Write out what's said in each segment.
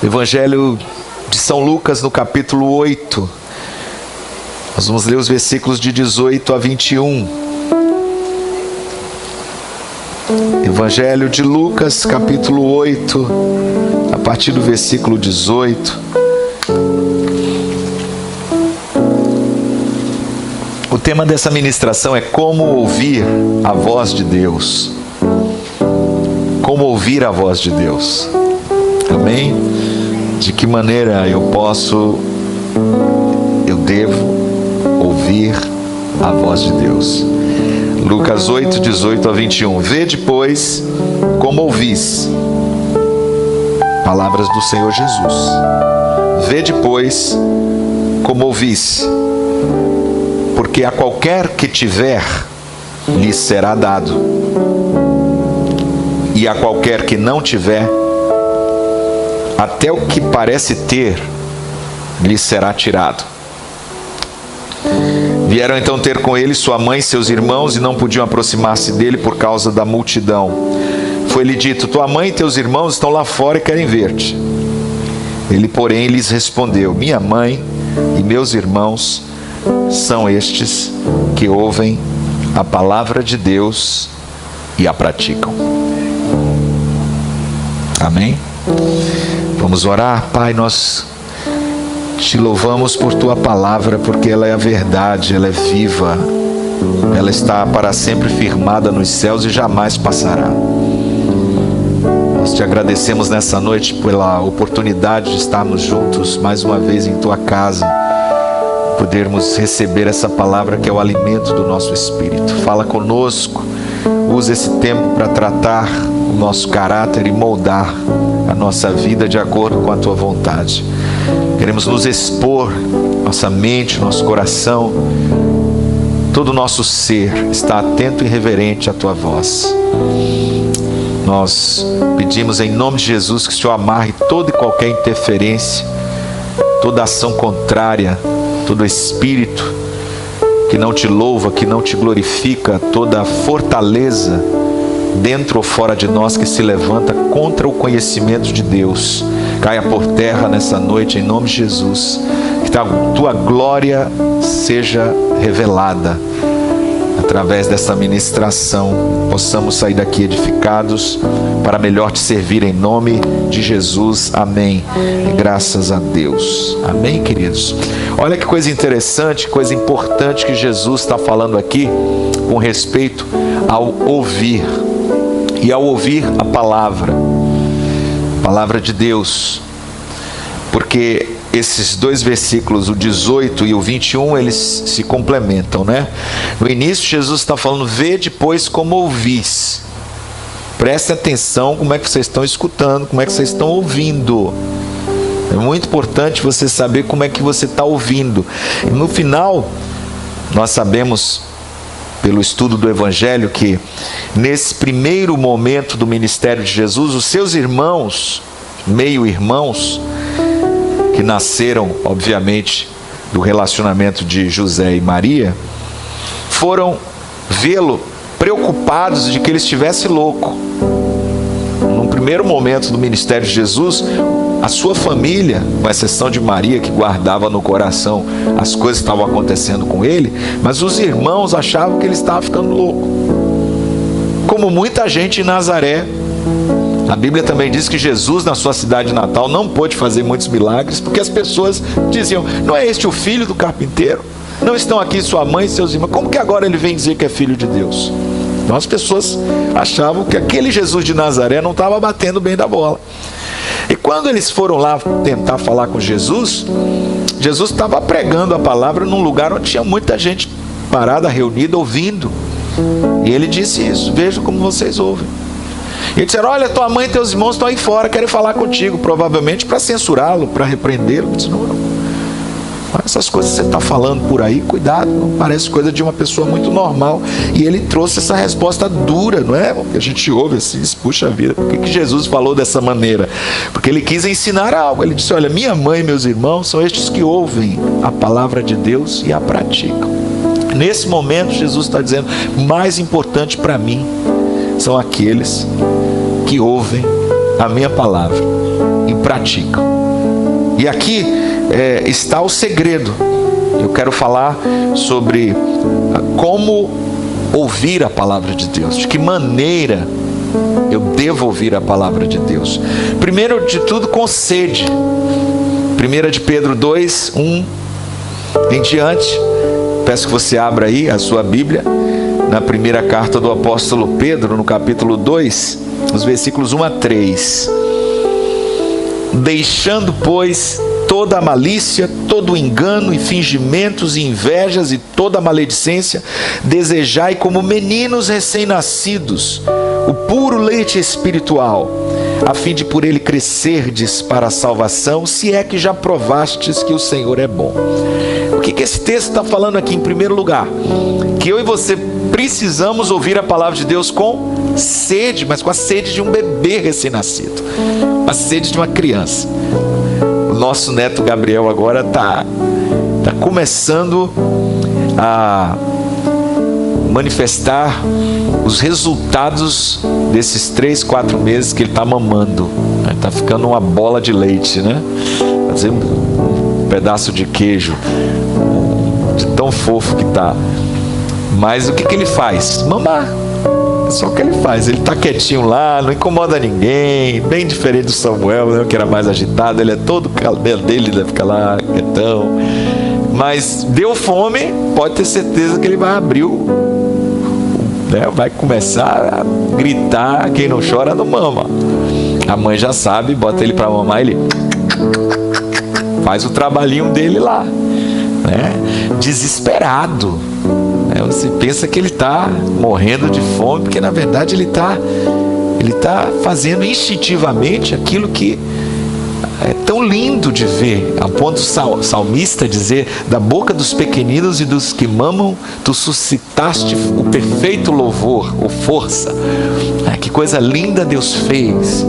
Evangelho de São Lucas, no capítulo 8. Nós vamos ler os versículos de 18 a 21. Evangelho de Lucas, capítulo 8, a partir do versículo 18. O tema dessa ministração é como ouvir a voz de Deus. Como ouvir a voz de Deus. Amém? De que maneira eu devo ouvir a voz de Deus. Lucas 8, 18 a 21. Vede, pois, como ouvis. Palavras do Senhor Jesus. Vede, pois, como ouvis. Porque a qualquer que tiver, lhe será dado. E a qualquer que não tiver, até o que parece ter, lhe será tirado. Vieram então ter com ele sua mãe e seus irmãos, e não podiam aproximar-se dele por causa da multidão. Foi-lhe dito: tua mãe e teus irmãos estão lá fora e querem ver-te. Ele, porém, lhes respondeu: minha mãe e meus irmãos são estes que ouvem a palavra de Deus e a praticam. Amém? Vamos orar. Pai, nós te louvamos por tua palavra, porque ela é a verdade, ela é viva, ela está para sempre firmada nos céus e jamais passará. Nós te agradecemos nessa noite pela oportunidade de estarmos juntos mais uma vez em tua casa, podermos receber essa palavra que é o alimento do nosso espírito. Fala conosco, usa esse tempo para tratar o nosso caráter e moldar a nossa vida de acordo com a tua vontade. Queremos nos expor, nossa mente, nosso coração, todo o nosso ser está atento e reverente à tua voz. Nós pedimos em nome de Jesus que o Senhor amarre toda e qualquer interferência, toda ação contrária, todo espírito que não te louva, que não te glorifica, toda fortaleza dentro ou fora de nós que se levanta contra o conhecimento de Deus, caia por terra nessa noite em nome de Jesus. Que a tua glória seja revelada através dessa ministração, possamos sair daqui edificados para melhor te servir em nome de Jesus. Amém. E graças a Deus. Amém, queridos? Olha que coisa interessante, coisa importante que Jesus está falando aqui com respeito ao ouvir. E ao ouvir a palavra de Deus, porque esses dois versículos, o 18 e o 21, eles se complementam, né? No início, Jesus está falando: vede, pois, como ouvis. Preste atenção como é que vocês estão escutando, como é que vocês estão ouvindo. É muito importante você saber como é que você está ouvindo. E no final, nós sabemos, pelo estudo do Evangelho, que nesse primeiro momento do ministério de Jesus, os seus irmãos, meio-irmãos, que nasceram, obviamente, do relacionamento de José e Maria, foram vê-lo preocupados de que ele estivesse louco. No primeiro momento do ministério de Jesus, a sua família, com exceção de Maria, que guardava no coração as coisas que estavam acontecendo com ele, mas os irmãos achavam que ele estava ficando louco. Como muita gente em Nazaré. A Bíblia também diz que Jesus, na sua cidade natal, não pôde fazer muitos milagres, porque as pessoas diziam: não é este o filho do carpinteiro? Não estão aqui sua mãe e seus irmãos? Como que agora ele vem dizer que é filho de Deus? Então as pessoas achavam que aquele Jesus de Nazaré não estava batendo bem da bola. E quando eles foram lá tentar falar com Jesus, Jesus estava pregando a palavra num lugar onde tinha muita gente parada, reunida, ouvindo. E ele disse isso: vejam como vocês ouvem. E eles disseram: olha, tua mãe e teus irmãos estão aí fora, querem falar contigo, provavelmente para censurá-lo, para repreendê-lo. Ele disse: não. Essas coisas que você está falando por aí, cuidado, não parece coisa de uma pessoa muito normal. E ele trouxe essa resposta dura, não é? Porque a gente ouve assim, puxa vida, por que Jesus falou dessa maneira? Porque ele quis ensinar algo. Ele disse: olha, minha mãe e meus irmãos são estes que ouvem a palavra de Deus e a praticam. Nesse momento, Jesus está dizendo: mais importante para mim são aqueles que ouvem a minha palavra e praticam. E aqui está o segredo. Eu quero falar sobre como ouvir a palavra de Deus, de que maneira eu devo ouvir a palavra de Deus. Primeiro de tudo, com sede. 1 de Pedro 2, 1 em diante. Peço que você abra aí a sua Bíblia, na primeira carta do apóstolo Pedro, no capítulo 2, os versículos 1 a 3. Deixando, pois, toda a malícia, todo o engano e fingimentos e invejas e toda a maledicência, desejai como meninos recém-nascidos o puro leite espiritual, a fim de por ele crescerdes para a salvação, se é que já provastes que o Senhor é bom. O que esse texto está falando aqui? Em primeiro lugar, que eu e você precisamos ouvir a palavra de Deus com sede, mas com a sede de um bebê recém-nascido, a sede de uma criança. O nosso neto Gabriel agora está começando a manifestar os resultados desses 3, 4 meses que ele está mamando. Ele está ficando uma bola de leite, né? Fazendo um pedaço de queijo, de tão fofo que está. Mas o que ele faz? Mamar. É só o que ele faz. Ele está quietinho lá, não incomoda ninguém, bem diferente do Samuel, né, que era mais agitado. Ele é todo, o cabelo dele deve ficar lá quietão. Mas deu fome, pode ter certeza que ele vai abrir vai começar a gritar. Quem não chora não mama. A mãe já sabe, bota ele para mamar, ele faz o trabalhinho dele lá, né? Desesperado, né? Você pensa que ele está morrendo de fome, porque na verdade ele tá fazendo instintivamente aquilo que é tão lindo de ver, a ponto do salmista dizer: da boca dos pequeninos e dos que mamam, tu suscitaste o perfeito louvor, ou força. Que coisa linda Deus fez.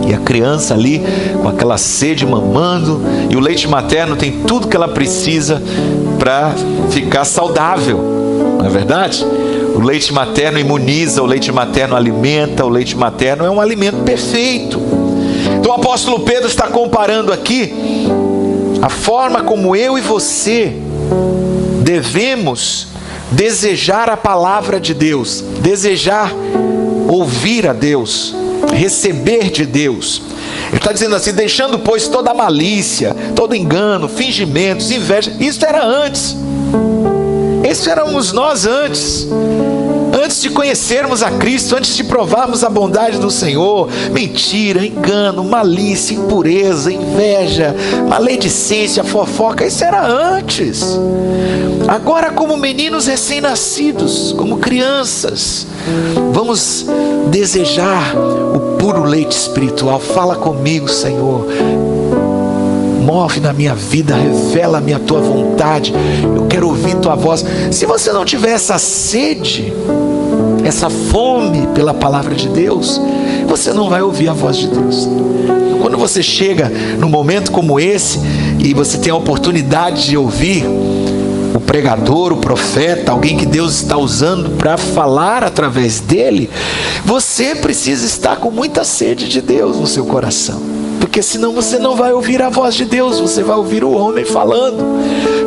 E a criança ali, com aquela sede, mamando, e o leite materno tem tudo que ela precisa para ficar saudável, não é verdade? O leite materno imuniza, o leite materno alimenta, o leite materno é um alimento perfeito. Então o apóstolo Pedro está comparando aqui a forma como eu e você devemos desejar a palavra de Deus, desejar ouvir a Deus, receber de Deus. Ele está dizendo assim: deixando, pois, toda a malícia, todo engano, fingimentos, inveja. Isso era antes. Isso éramos nós antes de conhecermos a Cristo, antes de provarmos a bondade do Senhor. Mentira, engano, malícia, impureza, inveja, maledicência, fofoca, isso era antes. Agora, como meninos recém-nascidos, como crianças, vamos desejar o puro leite espiritual. Fala comigo, Senhor, move na minha vida, revela-me a tua vontade, eu quero ouvir tua voz. Se você não tiver essa sede, essa fome pela palavra de Deus, você não vai ouvir a voz de Deus. Quando você chega num momento como esse e você tem a oportunidade de ouvir o pregador, o profeta, alguém que Deus está usando para falar através dele, você precisa estar com muita sede de Deus no seu coração, porque senão você não vai ouvir a voz de Deus, você vai ouvir o homem falando.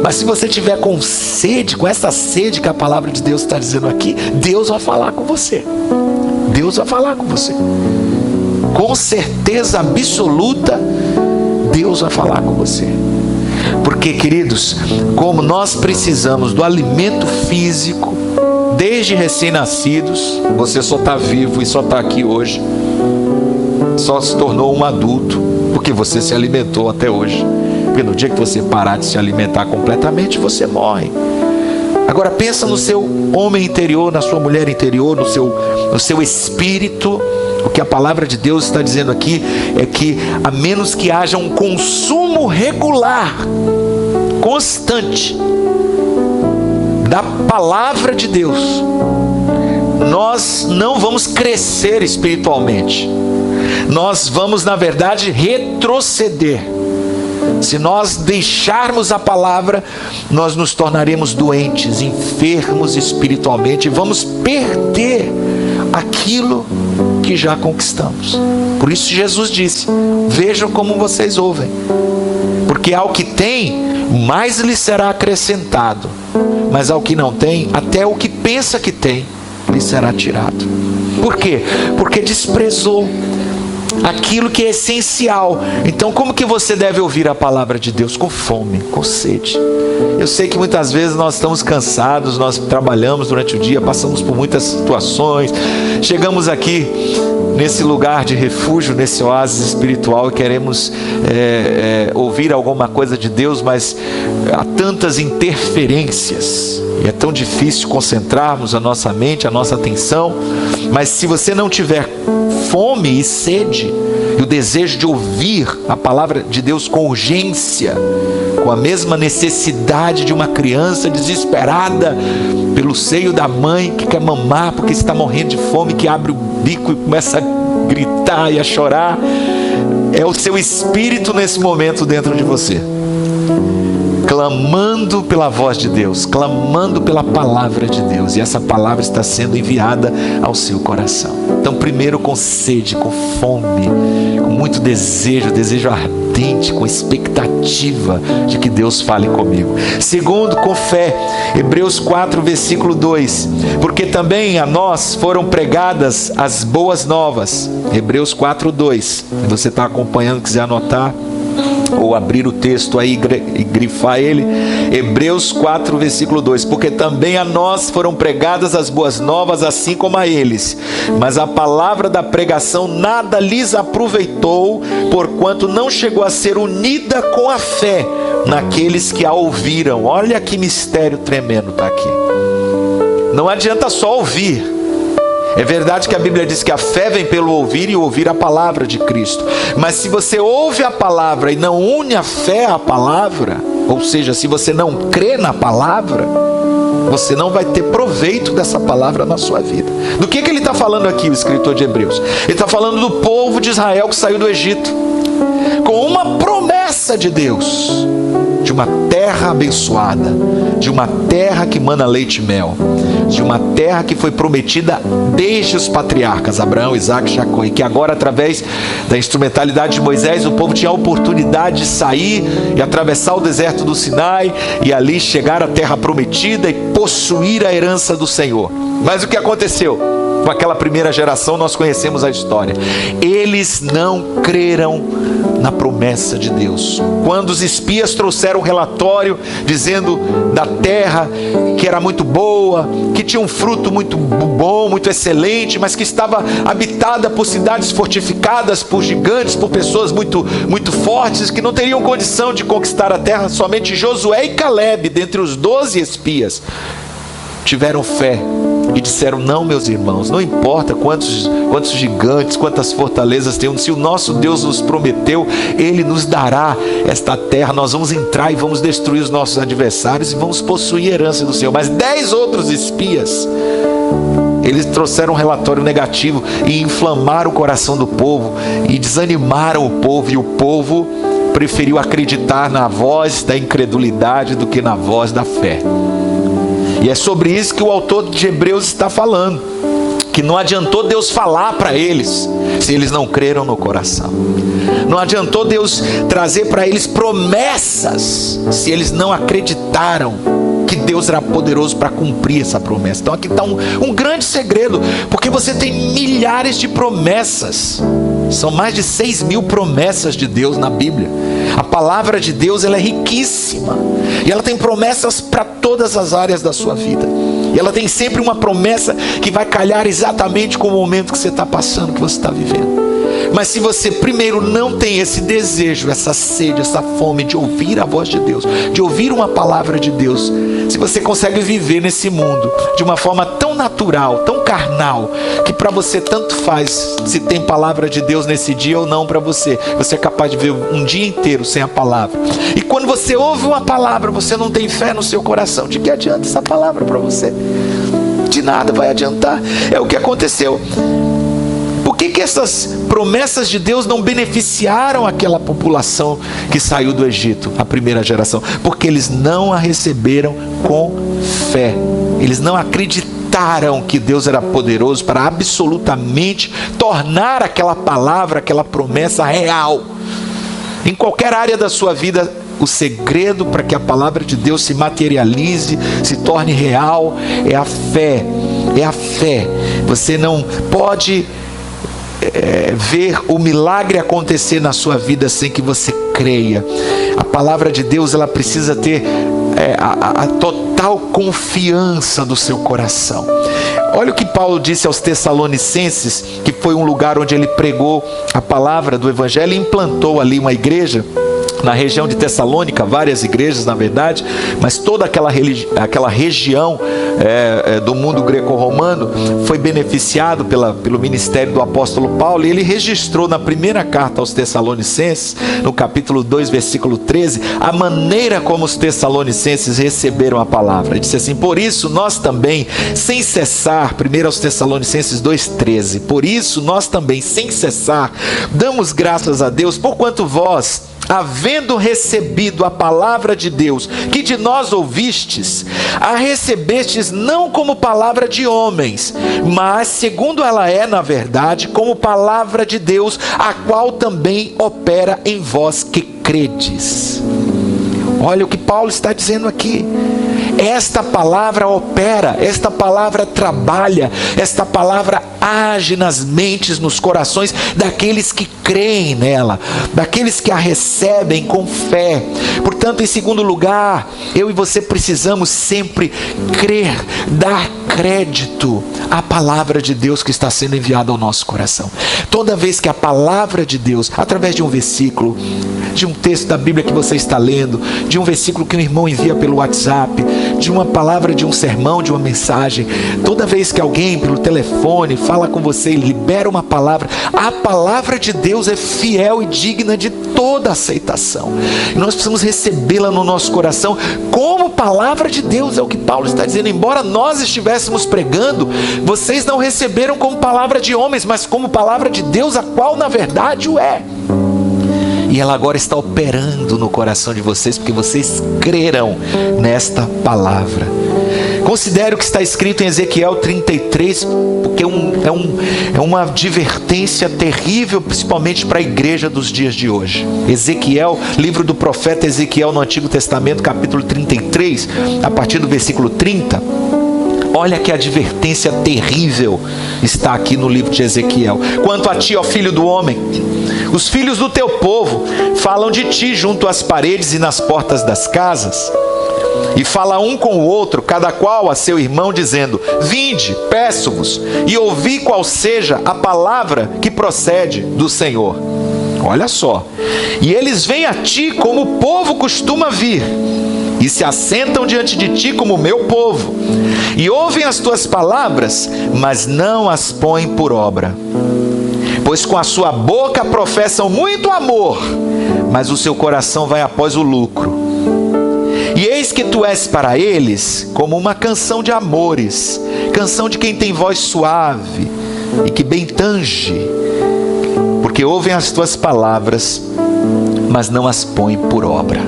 Mas se você tiver com sede, com essa sede que a palavra de Deus está dizendo aqui, Deus vai falar com você. Deus vai falar com você. Com certeza absoluta, Deus vai falar com você. Porque, queridos, como nós precisamos do alimento físico, desde recém-nascidos, você só está vivo e só está aqui hoje, só se tornou um adulto, porque você se alimentou até hoje. Porque no dia que você parar de se alimentar completamente, você morre. Agora pensa no seu homem interior, na sua mulher interior, no seu espírito. O que a palavra de Deus está dizendo aqui é que, a menos que haja um consumo regular, constante, da palavra de Deus, nós não vamos crescer espiritualmente. Nós vamos, na verdade, retroceder. Se nós deixarmos a palavra, nós nos tornaremos doentes, enfermos espiritualmente, e vamos perder aquilo que já conquistamos. Por isso Jesus disse: Vejam como vocês ouvem. Porque ao que tem, mais lhe será acrescentado. Mas ao que não tem, até o que pensa que tem, lhe será tirado. Por quê? Porque desprezou aquilo que é essencial. Então, como que você deve ouvir a palavra de Deus? Com fome, com sede. Eu sei que muitas vezes nós estamos cansados, nós trabalhamos durante o dia, passamos por muitas situações, chegamos aqui nesse lugar de refúgio, nesse oásis espiritual, e queremos ouvir alguma coisa de Deus, mas há tantas interferências, e é tão difícil concentrarmos a nossa mente, a nossa atenção. Mas se você não tiver fome e sede, e o desejo de ouvir a palavra de Deus com urgência, com a mesma necessidade de uma criança desesperada pelo seio da mãe, que quer mamar porque está morrendo de fome, que abre o bico e começa a gritar e a chorar, é o seu espírito nesse momento dentro de você, clamando pela voz de Deus, clamando pela palavra de Deus, e essa palavra está sendo enviada ao seu coração. Então, primeiro com sede, com fome, com muito desejo ardente, com expectativa de que Deus fale comigo. Segundo, com fé. Hebreus 4, versículo 2. Porque também a nós foram pregadas as boas novas. Hebreus 4, 2. Se você está acompanhando, quiser anotar, ou abrir o texto aí e grifar ele, Hebreus 4, versículo 2, porque também a nós foram pregadas as boas novas, assim como a eles, mas a palavra da pregação nada lhes aproveitou, porquanto não chegou a ser unida com a fé naqueles que a ouviram. Olha que mistério tremendo está aqui. Não adianta só ouvir. É verdade que a Bíblia diz que a fé vem pelo ouvir, e ouvir a palavra de Cristo. Mas se você ouve a palavra e não une a fé à palavra, ou seja, se você não crê na palavra, você não vai ter proveito dessa palavra na sua vida. Do que ele está falando aqui, o escritor de Hebreus? Ele está falando do povo de Israel que saiu do Egito, com uma promessa de Deus, de uma terra abençoada, de uma terra que mana leite e mel, de uma terra que foi prometida desde os patriarcas Abraão, Isaac e Jacó, e que agora, através da instrumentalidade de Moisés, o povo tinha a oportunidade de sair e atravessar o deserto do Sinai e ali chegar à terra prometida e possuir a herança do Senhor. Mas o que aconteceu? Com aquela primeira geração, nós conhecemos a história. Eles não creram na promessa de Deus. Quando os espias trouxeram um relatório dizendo da terra que era muito boa, que tinha um fruto muito bom, muito excelente, mas que estava habitada por cidades fortificadas, por gigantes, por pessoas muito fortes, que não teriam condição de conquistar a terra, somente Josué e Caleb, dentre os 12 espias, tiveram fé e disseram: não, meus irmãos, não importa quantos gigantes, quantas fortalezas temos, se o nosso Deus nos prometeu, Ele nos dará esta terra. Nós vamos entrar e vamos destruir os nossos adversários e vamos possuir a herança do Senhor. Mas 10 outros espias, eles trouxeram um relatório negativo e inflamaram o coração do povo e desanimaram o povo, e o povo preferiu acreditar na voz da incredulidade do que na voz da fé. E é sobre isso que o autor de Hebreus está falando, que não adiantou Deus falar para eles se eles não creram no coração. Não adiantou Deus trazer para eles promessas se eles não acreditaram que Deus era poderoso para cumprir essa promessa. Então aqui está um grande segredo, porque você tem milhares de promessas. São mais de 6.000 promessas de Deus na Bíblia. A palavra de Deus, ela é riquíssima, e ela tem promessas para todas as áreas da sua vida, e ela tem sempre uma promessa que vai calhar exatamente com o momento que você está passando, que você está vivendo. Mas se você primeiro não tem esse desejo, essa sede, essa fome de ouvir a voz de Deus, de ouvir uma palavra de Deus, se você consegue viver nesse mundo de uma forma tão natural, tão carnal, que para você tanto faz se tem palavra de Deus nesse dia ou não para você, você é capaz de viver um dia inteiro sem a palavra. E quando você ouve uma palavra, você não tem fé no seu coração, de que adianta essa palavra para você? De nada vai adiantar. É o que aconteceu. Por que essas promessas de Deus não beneficiaram aquela população que saiu do Egito, a primeira geração? Porque eles não a receberam com fé. Eles não acreditaram que Deus era poderoso para absolutamente tornar aquela palavra, aquela promessa real Em qualquer área da sua vida, o segredo para que a palavra de Deus se materialize, se torne real, é a fé. É a fé. Você não pode ver o milagre acontecer na sua vida sem que você creia. A palavra de Deus, ela precisa ter a total confiança do seu coração. Olha o que Paulo disse aos Tessalonicenses, que foi um lugar onde ele pregou a palavra do Evangelho e implantou ali uma igreja. Na região de Tessalônica, várias igrejas na verdade, mas toda aquela região do mundo greco-romano foi beneficiado pelo ministério do apóstolo Paulo. E ele registrou na primeira carta aos Tessalonicenses, no capítulo 2, versículo 13, a maneira como os Tessalonicenses receberam a palavra. Ele disse assim: por isso nós também, sem cessar, 1 aos Tessalonicenses 2,13, por isso nós também, sem cessar, damos graças a Deus, porquanto vós, havendo recebido a palavra de Deus, que de nós ouvistes, a recebestes não como palavra de homens, mas segundo ela é, na verdade, como palavra de Deus, a qual também opera em vós que credes. Olha o que Paulo está dizendo aqui. Esta palavra opera, esta palavra trabalha, esta palavra age nas mentes, nos corações daqueles que creem nela, daqueles que a recebem com fé. Portanto, em segundo lugar, eu e você precisamos sempre crer, dar crédito à palavra de Deus que está sendo enviada ao nosso coração. Toda vez que a palavra de Deus, através de um versículo, de um texto da Bíblia que você está lendo, de um versículo que um irmão envia pelo WhatsApp, de uma palavra, de um sermão, de uma mensagem, toda vez que alguém pelo telefone fala com você e libera uma palavra, a palavra de Deus é fiel e digna de toda aceitação. E nós precisamos recebê-la no nosso coração como palavra de Deus. É o que Paulo está dizendo. Embora nós estivéssemos pregando, vocês não receberam como palavra de homens, mas como palavra de Deus, a qual na verdade o é. E ela agora está operando no coração de vocês, porque vocês creram nesta palavra. Considere o que está escrito em Ezequiel 33, porque é uma advertência terrível, principalmente para a igreja dos dias de hoje. Ezequiel, livro do profeta Ezequiel no Antigo Testamento, capítulo 33, a partir do versículo 30. Olha que advertência terrível está aqui no livro de Ezequiel. Quanto a ti, ó filho do homem, os filhos do teu povo falam de ti junto às paredes e nas portas das casas, e fala um com o outro, cada qual a seu irmão, dizendo: vinde, peço-vos, e ouvi qual seja a palavra que procede do Senhor. Olha só. E eles vêm a ti como o povo costuma vir, e se assentam diante de ti como o meu povo, e ouvem as tuas palavras, mas não as põem por obra. Pois com a sua boca professam muito amor, mas o seu coração vai após o lucro. E eis que tu és para eles como uma canção de amores, canção de quem tem voz suave e que bem tange, porque ouvem as tuas palavras, mas não as põem por obra.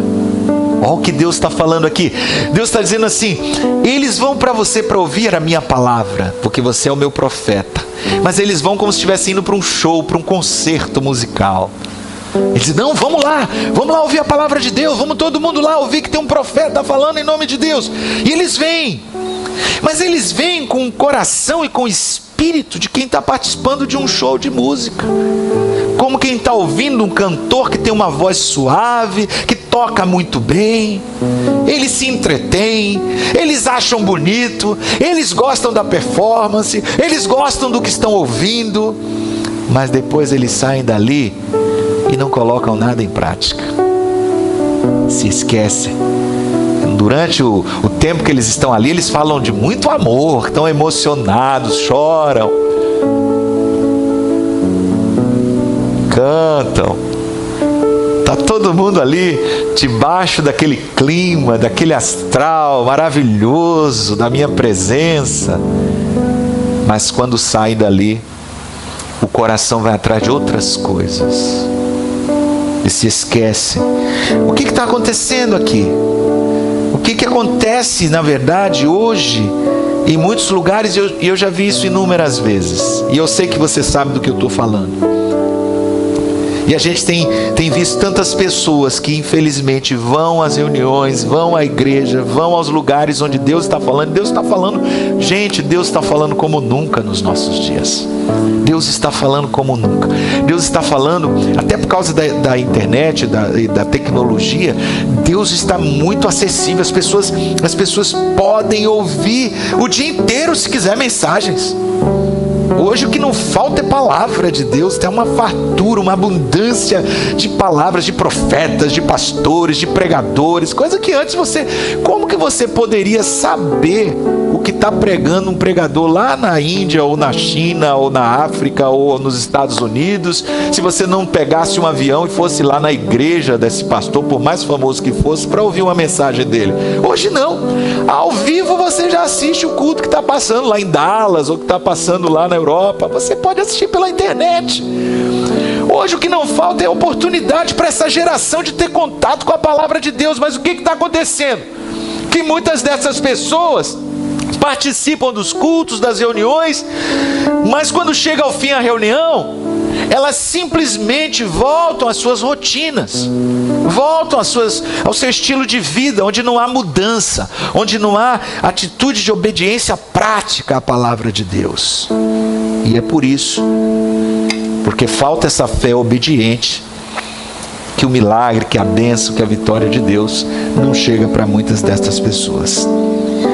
Olha o que Deus está falando aqui. Deus está dizendo assim: eles vão para você para ouvir a minha palavra, porque você é o meu profeta, mas eles vão como se estivessem indo para um show, para um concerto musical. Eles dizem: não, vamos lá ouvir a palavra de Deus, vamos todo mundo lá ouvir que tem um profeta falando em nome de Deus. E eles vêm, mas eles vêm com o coração e com o espírito de quem está participando de um show de música, como quem está ouvindo um cantor que tem uma voz suave, que toca muito bem. Eles se entretêm, eles acham bonito, eles gostam da performance, eles gostam do que estão ouvindo, mas depois eles saem dali e não colocam nada em prática, se esquecem. Durante o tempo que eles estão ali, eles falam de muito amor, estão emocionados, choram, cantam. Está todo mundo ali debaixo daquele clima, daquele astral maravilhoso da minha presença. Mas quando saem dali, o coração vai atrás de outras coisas e se esquece. O que está acontecendo aqui? O que acontece, na verdade, hoje, em muitos lugares, e eu já vi isso inúmeras vezes, e eu sei que você sabe do que eu estou falando. E a gente tem visto tantas pessoas que infelizmente vão às reuniões, vão à igreja, vão aos lugares onde Deus está falando. Deus está falando, gente, Deus está falando como nunca nos nossos dias. Deus está falando como nunca. Deus está falando, até por causa da internet, da tecnologia, Deus está muito acessível. As pessoas podem ouvir o dia inteiro, se quiser, mensagens. Hoje o que não falta é palavra de Deus. Tem uma fartura, uma abundância de palavras, de profetas, de pastores, de pregadores, coisa que antes como que você poderia saber o que está pregando um pregador lá na Índia, ou na China, ou na África, ou nos Estados Unidos, se você não pegasse um avião e fosse lá na igreja desse pastor, por mais famoso que fosse, para ouvir uma mensagem dele? Hoje não, ao vivo você já assiste o culto que está passando lá em Dallas, ou que está passando lá na Europa. Você pode assistir pela internet. Hoje o que não falta é oportunidade para essa geração de ter contato com a palavra de Deus. Mas o que está acontecendo? Que muitas dessas pessoas participam dos cultos, das reuniões, mas quando chega ao fim a reunião, elas simplesmente voltam às suas rotinas, voltam ao seu estilo de vida, onde não há mudança, onde não há atitude de obediência prática à palavra de Deus. E é por isso, porque falta essa fé obediente, que o milagre, que a bênção, que a vitória de Deus não chega para muitas destas pessoas.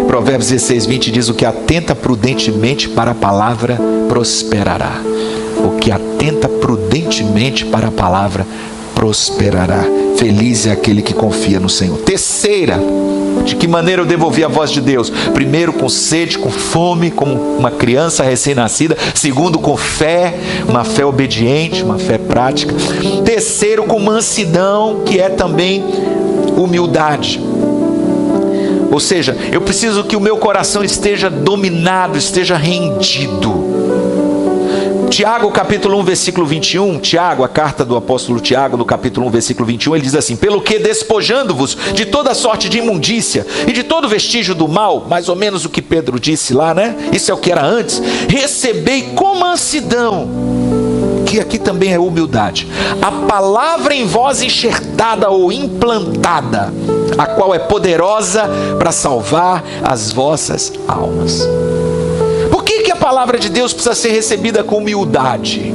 Provérbios 16:20 diz: o que atenta prudentemente para a palavra prosperará. O que atenta prudentemente para a palavra prosperará. Feliz é aquele que confia no Senhor. Terceira, de que maneira eu devo ouvir a voz de Deus? Primeiro, com sede, com fome, como uma criança recém-nascida. Segundo, com fé, uma fé obediente, uma fé prática. Terceiro, com mansidão, que é também humildade. Ou seja, eu preciso que o meu coração esteja dominado, esteja rendido. Tiago, capítulo 1, versículo 21, Tiago, a carta do apóstolo Tiago, no capítulo 1, versículo 21, ele diz assim: pelo que, despojando-vos de toda sorte de imundícia e de todo vestígio do mal, mais ou menos o que Pedro disse lá, né? Isso é o que era antes. Recebei com mansidão, que aqui também é humildade, a palavra em vós enxertada ou implantada, a qual é poderosa para salvar as vossas almas. Por que a palavra de Deus precisa ser recebida com humildade,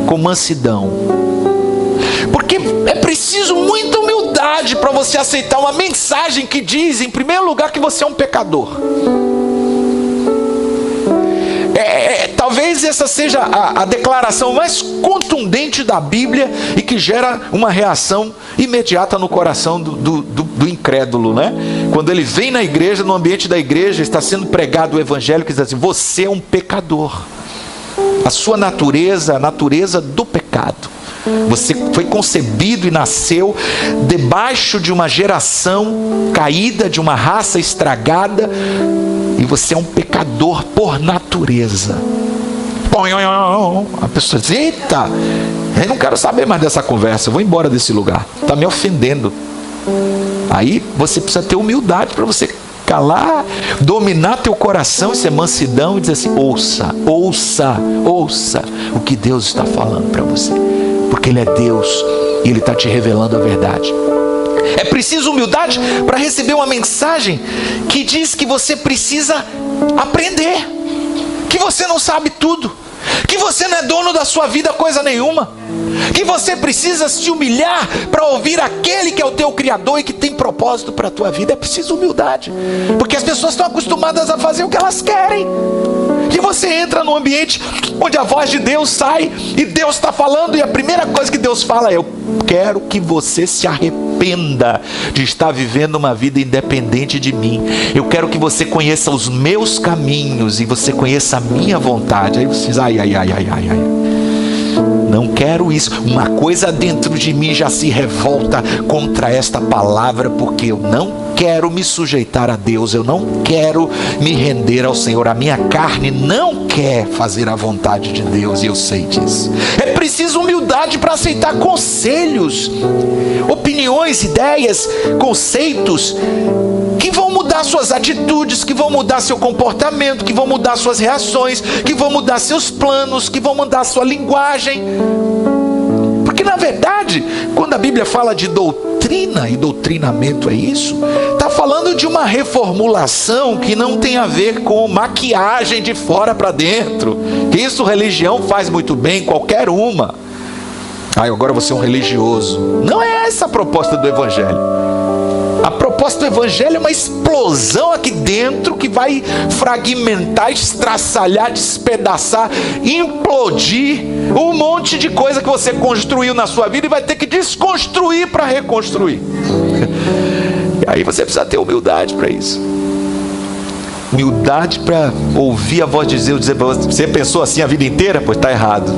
com mansidão? Porque é preciso muita humildade para você aceitar uma mensagem que diz, em primeiro lugar, que você é um pecador. Talvez essa seja a declaração mais contundente da Bíblia e que gera uma reação imediata no coração do incrédulo, né? Quando ele vem na igreja, no ambiente da igreja, está sendo pregado o evangelho que diz assim: você é um pecador. A sua natureza, a natureza do pecado. Você foi concebido e nasceu debaixo de uma geração caída, de uma raça estragada, e você é um pecador por natureza. A pessoa diz: eita, eu não quero saber mais dessa conversa, eu vou embora desse lugar, está me ofendendo. Aí você precisa ter humildade para você calar, dominar teu coração, isso é mansidão, e dizer assim: ouça o que Deus está falando para você, porque Ele é Deus e Ele está te revelando a verdade. É preciso humildade para receber uma mensagem que diz que você precisa aprender, que você não sabe tudo, que você não é dono da sua vida coisa nenhuma, que você precisa se humilhar para ouvir aquele que é o teu Criador e que tem propósito para a tua vida. É preciso humildade, porque as pessoas estão acostumadas a fazer o que elas querem. E você entra num ambiente onde a voz de Deus sai e Deus está falando, e a primeira coisa que Deus fala é: eu quero que você se arrependa de estar vivendo uma vida independente de mim. Eu quero que você conheça os meus caminhos e você conheça a minha vontade. Aí você diz: ai, não quero isso. Uma coisa dentro de mim já se revolta contra esta palavra, porque eu não quero me sujeitar a Deus, eu não quero me render ao Senhor. A minha carne não quer fazer a vontade de Deus, e eu sei disso. É preciso humildade para aceitar conselhos, opiniões, ideias, conceitos que vão mudar suas atitudes, que vão mudar seu comportamento, que vão mudar suas reações, que vão mudar seus planos, que vão mudar sua linguagem. Porque Porque na verdade, quando a Bíblia fala de doutrina, e doutrinamento é isso, está falando de uma reformulação que não tem a ver com maquiagem de fora para dentro. Isso religião faz muito bem, qualquer uma. Agora você é um religioso. Não é essa a proposta do Evangelho. A proposta do Evangelho é uma explosão aqui dentro que vai fragmentar, estraçalhar, despedaçar, implodir um monte de coisa que você construiu na sua vida e vai ter que desconstruir para reconstruir. E aí você precisa ter humildade para isso. Humildade para ouvir a voz de Deus dizer para você: você pensou assim a vida inteira? Pois está errado.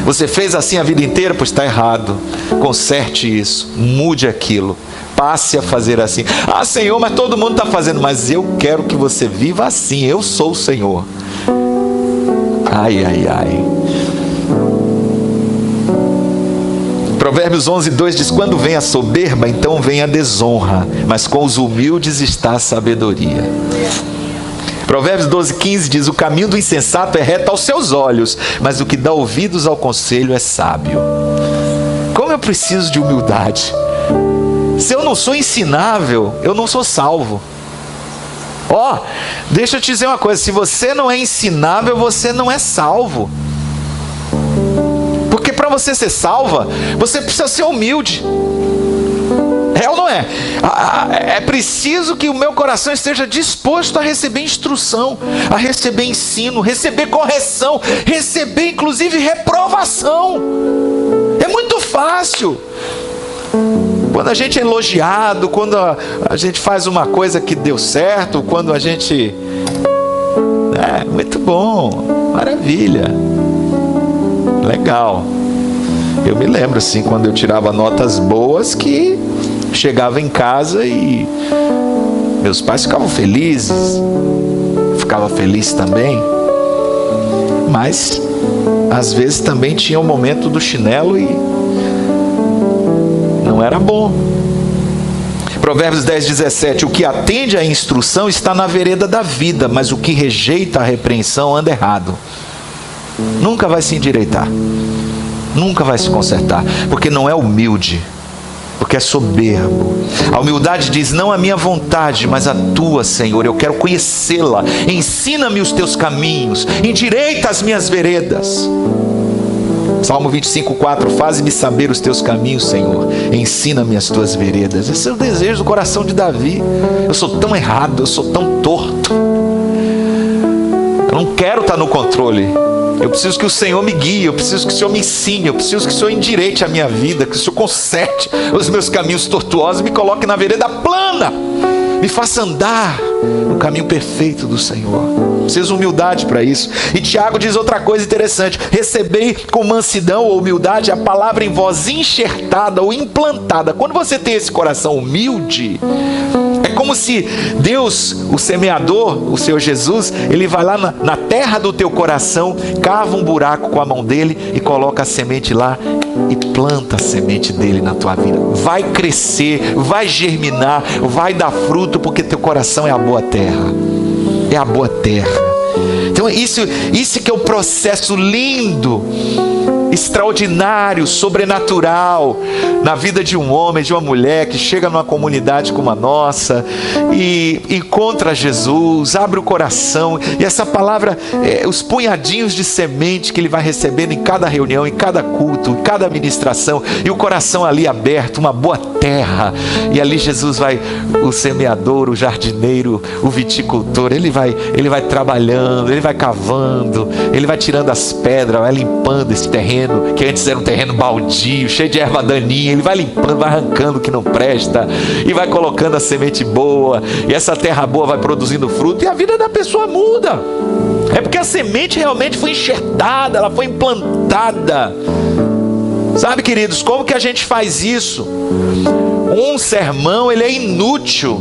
Você fez assim a vida inteira? Pois está errado. Conserte isso, mude aquilo. Passe a fazer assim. Ah, Senhor, mas todo mundo está fazendo. Mas eu quero que você viva assim. Eu sou o Senhor. Ai, ai, ai. Provérbios 11:2 diz: quando vem a soberba, então vem a desonra, mas com os humildes está a sabedoria. Provérbios 12:15 diz: o caminho do insensato é reto aos seus olhos, mas o que dá ouvidos ao conselho é sábio. Como eu preciso de humildade. Se eu não sou ensinável, eu não sou salvo. Deixa eu te dizer uma coisa: se você não é ensinável, você não é salvo. Porque para você ser salva, você precisa ser humilde. É ou não é? É preciso que o meu coração esteja disposto a receber instrução, a receber ensino, receber correção, receber inclusive reprovação. É muito fácil. Quando a gente é elogiado, quando a gente faz uma coisa que deu certo, quando a gente... muito bom, maravilha, legal. Eu me lembro assim, quando eu tirava notas boas, que chegava em casa e meus pais ficavam felizes, eu ficava feliz também. Mas às vezes também tinha o momento do chinelo e não era bom. Provérbios 10:17: o que atende à instrução está na vereda da vida, mas o que rejeita a repreensão anda errado. Nunca vai se endireitar, nunca vai se consertar, porque não é humilde, porque é soberbo. A humildade diz: não a minha vontade, mas a tua, Senhor, eu quero conhecê-la. Ensina-me os teus caminhos, endireita as minhas veredas. Salmo 25:4: faze-me saber os teus caminhos, Senhor, ensina-me as tuas veredas. Esse é o desejo do coração de Davi. Eu sou tão errado, eu sou tão torto, eu não quero estar no controle. Eu preciso que o Senhor me guie, eu preciso que o Senhor me ensine, eu preciso que o Senhor endireite a minha vida, que o Senhor conserte os meus caminhos tortuosos, me coloque na vereda plana, me faça andar no caminho perfeito do Senhor. Preciso de humildade para isso. E Tiago diz outra coisa interessante: recebei com mansidão ou humildade a palavra em vós enxertada ou implantada. Quando você tem esse coração humilde, é como se Deus, o semeador, o Senhor Jesus, Ele vai lá na terra do teu coração, cava um buraco com a mão dele e coloca a semente lá e planta a semente dele na tua vida. Vai crescer, vai germinar, vai dar fruto, porque teu coração é a boa terra. É a boa terra. Então isso que é o processo lindo, extraordinário, sobrenatural na vida de um homem, de uma mulher que chega numa comunidade como a nossa e encontra Jesus, abre o coração, e essa palavra, os punhadinhos de semente que ele vai recebendo em cada reunião, em cada culto, em cada ministração, e o coração ali aberto, uma boa terra, e ali Jesus vai, o semeador, o jardineiro, o viticultor, ele vai trabalhando, ele vai cavando, ele vai tirando as pedras, vai limpando esse terreno, que antes era um terreno baldio, cheio de erva daninha. Ele vai limpando, vai arrancando o que não presta e vai colocando a semente boa, e essa terra boa vai produzindo fruto, e a vida da pessoa muda. É porque a semente realmente foi enxertada, ela foi implantada. Sabe, queridos, como que a gente faz isso? Um sermão, ele é inútil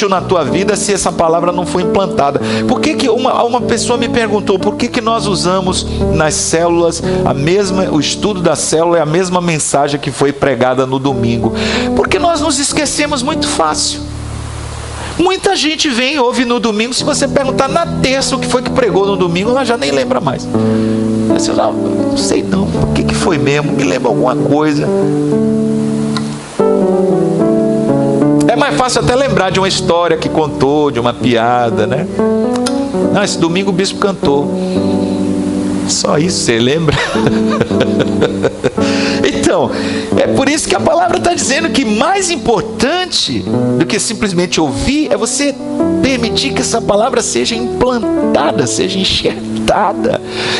na tua vida se essa palavra não for implantada. Por que uma pessoa me perguntou, por que nós usamos nas células o estudo da célula é a mesma mensagem que foi pregada no domingo? Porque nós nos esquecemos muito fácil. Muita gente vem e ouve no domingo, se você perguntar na terça o que foi que pregou no domingo, ela já nem lembra mais. Eu não sei não. O que foi mesmo? Me lembra alguma coisa. É mais fácil até lembrar de uma história que contou, de uma piada, né? Não, esse domingo o bispo cantou. Só isso, você lembra? Então, é por isso que a palavra está dizendo que mais importante do que simplesmente ouvir é você permitir que essa palavra seja implantada, seja enxertada.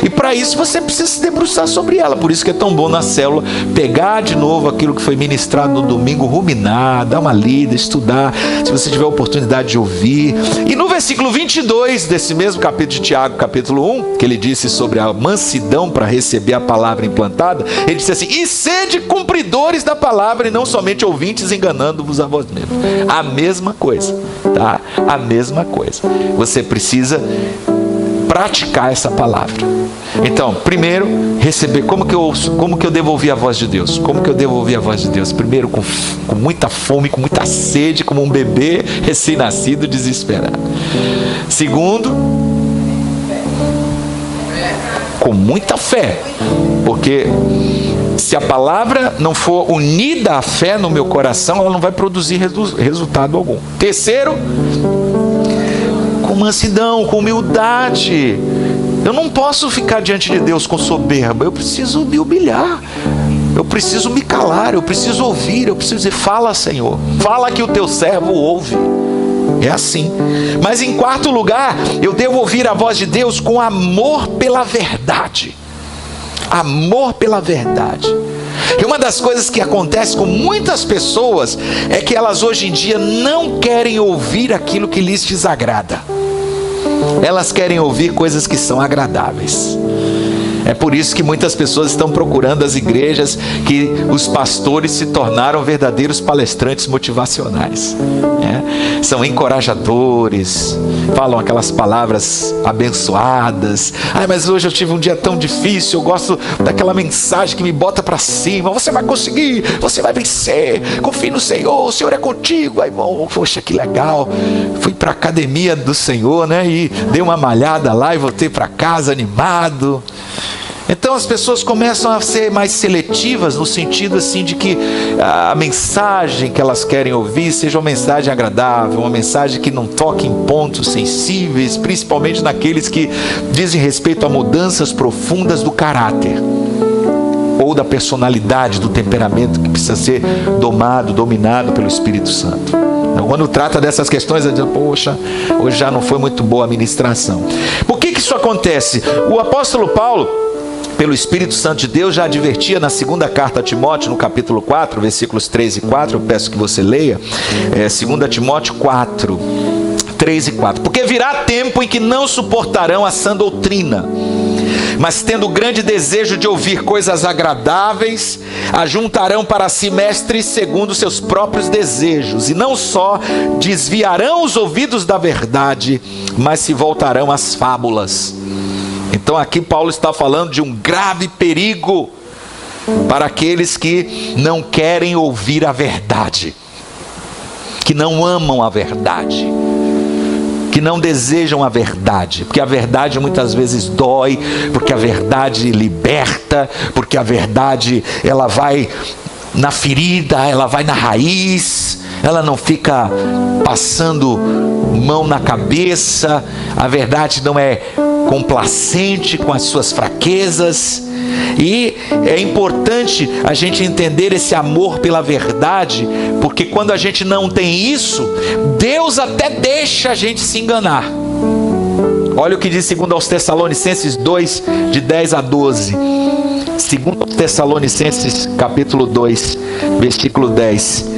E para isso você precisa se debruçar sobre ela. Por isso que é tão bom na célula pegar de novo aquilo que foi ministrado no domingo, ruminar, dar uma lida, estudar, se você tiver a oportunidade de ouvir. E no versículo 22 desse mesmo capítulo de Tiago, capítulo 1, que ele disse sobre a mansidão para receber a palavra implantada, ele disse assim: e sede cumpridores da palavra e não somente ouvintes, enganando-vos a vós mesmos. A mesma coisa, tá? A mesma coisa. Você precisa praticar essa palavra. Então, primeiro, receber. Como que eu ouço? Como que eu devo ouvir a voz de Deus? Como que eu devo ouvir a voz de Deus? Primeiro, com muita fome, com muita sede, como um bebê recém-nascido desesperado. Segundo, com muita fé, porque se a palavra não for unida à fé no meu coração, ela não vai produzir resultado algum. Terceiro, com mansidão, com humildade. Eu não posso ficar diante de Deus com soberba. Eu preciso me humilhar, eu preciso me calar, eu preciso ouvir, eu preciso dizer: fala, Senhor, fala que o teu servo ouve. É assim. Mas em quarto lugar, eu devo ouvir a voz de Deus com amor pela verdade. Amor pela verdade. E uma das coisas que acontece com muitas pessoas é que elas hoje em dia não querem ouvir aquilo que lhes desagrada. Elas querem ouvir coisas que são agradáveis. É por isso que muitas pessoas estão procurando as igrejas que os pastores se tornaram verdadeiros palestrantes motivacionais, né? São encorajadores, falam aquelas palavras abençoadas. Mas hoje eu tive um dia tão difícil, eu gosto daquela mensagem que me bota para cima. Você vai conseguir, você vai vencer, confie no Senhor, o Senhor é contigo. Aí, bom, poxa, que legal. Fui para a academia do Senhor, né? E dei uma malhada lá e voltei para casa animado. Então as pessoas começam a ser mais seletivas, no sentido assim de que a mensagem que elas querem ouvir seja uma mensagem agradável, uma mensagem que não toque em pontos sensíveis, principalmente naqueles que dizem respeito a mudanças profundas do caráter ou da personalidade, do temperamento, que precisa ser dominado pelo Espírito Santo. Então, quando trata dessas questões, eu digo: poxa, hoje já não foi muito boa a ministração. Por que isso acontece? O apóstolo Paulo, pelo Espírito Santo de Deus, já advertia na segunda carta a Timóteo, no capítulo 4, versículos 3 e 4, eu peço que você leia, 2 Timóteo 4, 3 e 4. Porque virá tempo em que não suportarão a sã doutrina, mas tendo grande desejo de ouvir coisas agradáveis, ajuntarão para si mestres segundo seus próprios desejos, e não só desviarão os ouvidos da verdade, mas se voltarão às fábulas. Então aqui Paulo está falando de um grave perigo para aqueles que não querem ouvir a verdade, que não amam a verdade, que não desejam a verdade, porque a verdade muitas vezes dói, porque a verdade liberta, porque a verdade ela vai na ferida, ela vai na raiz, ela não fica passando mão na cabeça. A verdade não é complacente com as suas fraquezas. E é importante a gente entender esse amor pela verdade, porque quando a gente não tem isso, Deus até deixa a gente se enganar. Olha o que diz 2 aos Tessalonicenses 2, de 10 a 12. 2 aos Tessalonicenses capítulo 2, versículo 10.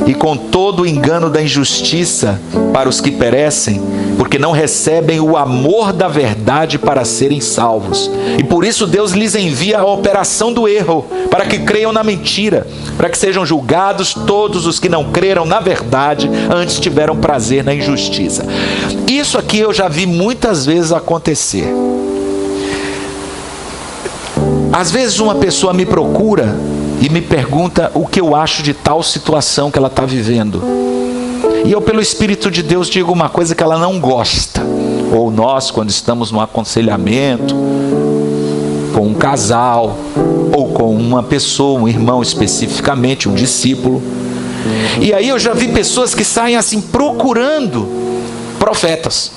E com todo o engano da injustiça para os que perecem, porque não recebem o amor da verdade para serem salvos. E por isso Deus lhes envia a operação do erro, para que creiam na mentira, para que sejam julgados todos os que não creram na verdade, antes tiveram prazer na injustiça. Isso aqui eu já vi muitas vezes acontecer. Às vezes uma pessoa me procura e me pergunta o que eu acho de tal situação que ela está vivendo. E eu, pelo Espírito de Deus, digo uma coisa que ela não gosta. Ou nós, quando estamos no aconselhamento com um casal, com uma pessoa, um irmão especificamente, um discípulo. E aí eu já vi pessoas que saem assim procurando profetas.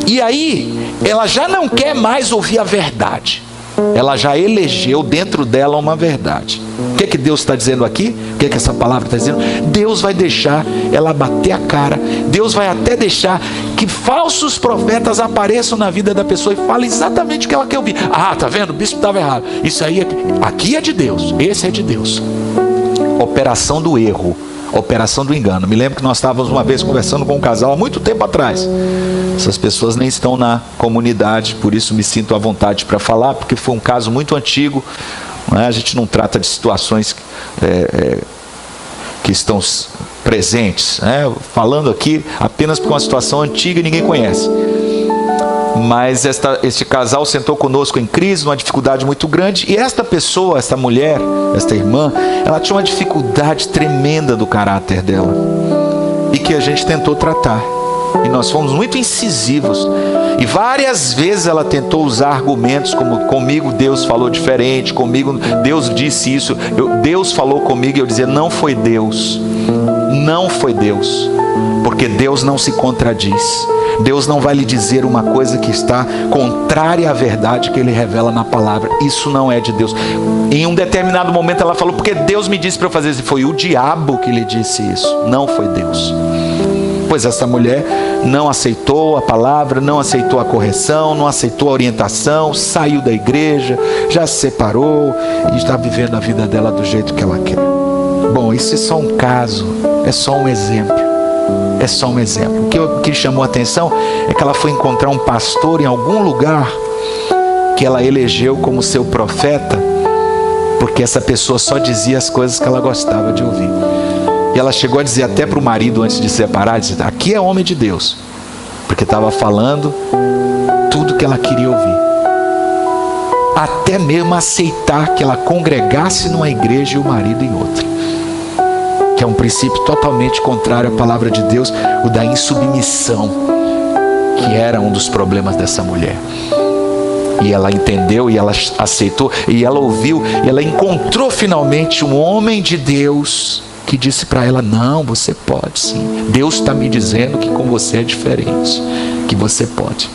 E aí ela já não quer mais ouvir a verdade. Ela já elegeu dentro dela uma verdade. O que é que Deus está dizendo aqui? O que é que essa palavra está dizendo? Deus vai deixar ela bater a cara. Deus vai até deixar que falsos profetas apareçam na vida da pessoa e falem exatamente o que ela quer ouvir. Ah, tá vendo? O bispo estava errado. Isso aí, aqui é de Deus. Esse é de Deus. Operação do erro. Operação do engano. Me lembro que nós estávamos uma vez conversando com um casal há muito tempo atrás. Essas pessoas nem estão na comunidade, por isso me sinto à vontade para falar, porque foi um caso muito antigo, não é? A gente não trata de situações que estão presentes, né? Falando aqui apenas porque é uma situação antiga e ninguém conhece. Mas este casal sentou conosco em crise, numa dificuldade muito grande, e esta pessoa, esta mulher, esta irmã, ela tinha uma dificuldade tremenda do caráter dela, e que a gente tentou tratar, e nós fomos muito incisivos, e várias vezes ela tentou usar argumentos como: comigo Deus falou diferente, comigo Deus disse isso, Deus falou comigo, e eu dizia: não foi Deus, não foi Deus, porque Deus não se contradiz. Deus não vai lhe dizer uma coisa que está contrária à verdade que Ele revela na palavra. Isso não é de Deus. Em um determinado momento ela falou: porque Deus me disse para eu fazer isso. Foi o diabo que lhe disse isso, não foi Deus. Pois essa mulher não aceitou a palavra, não aceitou a correção, não aceitou a orientação, saiu da igreja, já se separou e está vivendo a vida dela do jeito que ela quer. Bom, isso é só um caso, é só um exemplo. É só um exemplo. O que chamou a atenção é que ela foi encontrar um pastor em algum lugar que ela elegeu como seu profeta, porque essa pessoa só dizia as coisas que ela gostava de ouvir. E ela chegou a dizer até para o marido antes de separar, disse: aqui é homem de Deus, porque estava falando tudo que ela queria ouvir. Até mesmo aceitar que ela congregasse numa igreja e o marido em outra, que é um princípio totalmente contrário à palavra de Deus, o da insubmissão, que era um dos problemas dessa mulher. E ela entendeu, e ela aceitou, e ela ouviu, e ela encontrou finalmente um homem de Deus que disse para ela: não, você pode sim, Deus está me dizendo que com você é diferente, que você pode.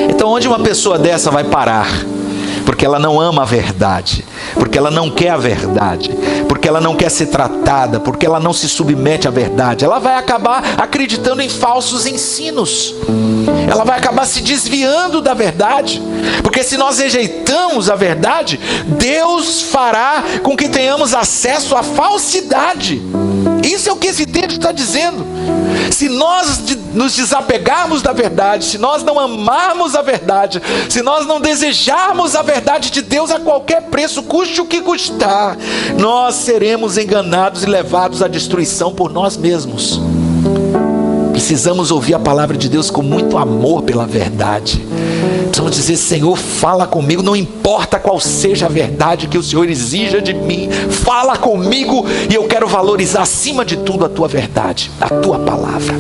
Então onde uma pessoa dessa vai parar? Porque ela não ama a verdade, porque ela não quer a verdade, porque ela não quer ser tratada, porque ela não se submete à verdade. Ela vai acabar acreditando em falsos ensinos, ela vai acabar se desviando da verdade, porque se nós rejeitamos a verdade, Deus fará com que tenhamos acesso à falsidade. Isso é o que esse texto está dizendo. Se nós nos desapegarmos da verdade, se nós não amarmos a verdade, se nós não desejarmos a verdade de Deus a qualquer preço, custe o que custar, nós seremos enganados e levados à destruição por nós mesmos. Precisamos ouvir a palavra de Deus com muito amor pela verdade. Precisamos dizer: Senhor, fala comigo, não importa qual seja a verdade que o Senhor exija de mim, fala comigo, e eu quero valorizar acima de tudo a tua verdade, a tua palavra.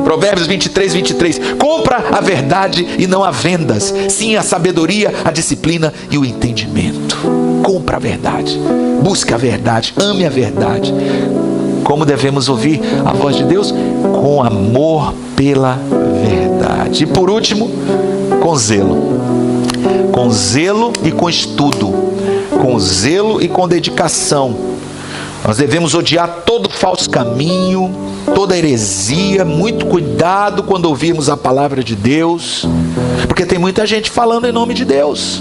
Provérbios 23:23: compra a verdade e não a vendas, sim a sabedoria, a disciplina e o entendimento. Compra a verdade, busque a verdade, ame a verdade. Como devemos ouvir a voz de Deus? Com amor pela verdade. E por último, com zelo. Com zelo e com estudo. Com zelo e com dedicação. Nós devemos odiar todo falso caminho, toda heresia. Muito cuidado quando ouvirmos a palavra de Deus, porque tem muita gente falando em nome de Deus.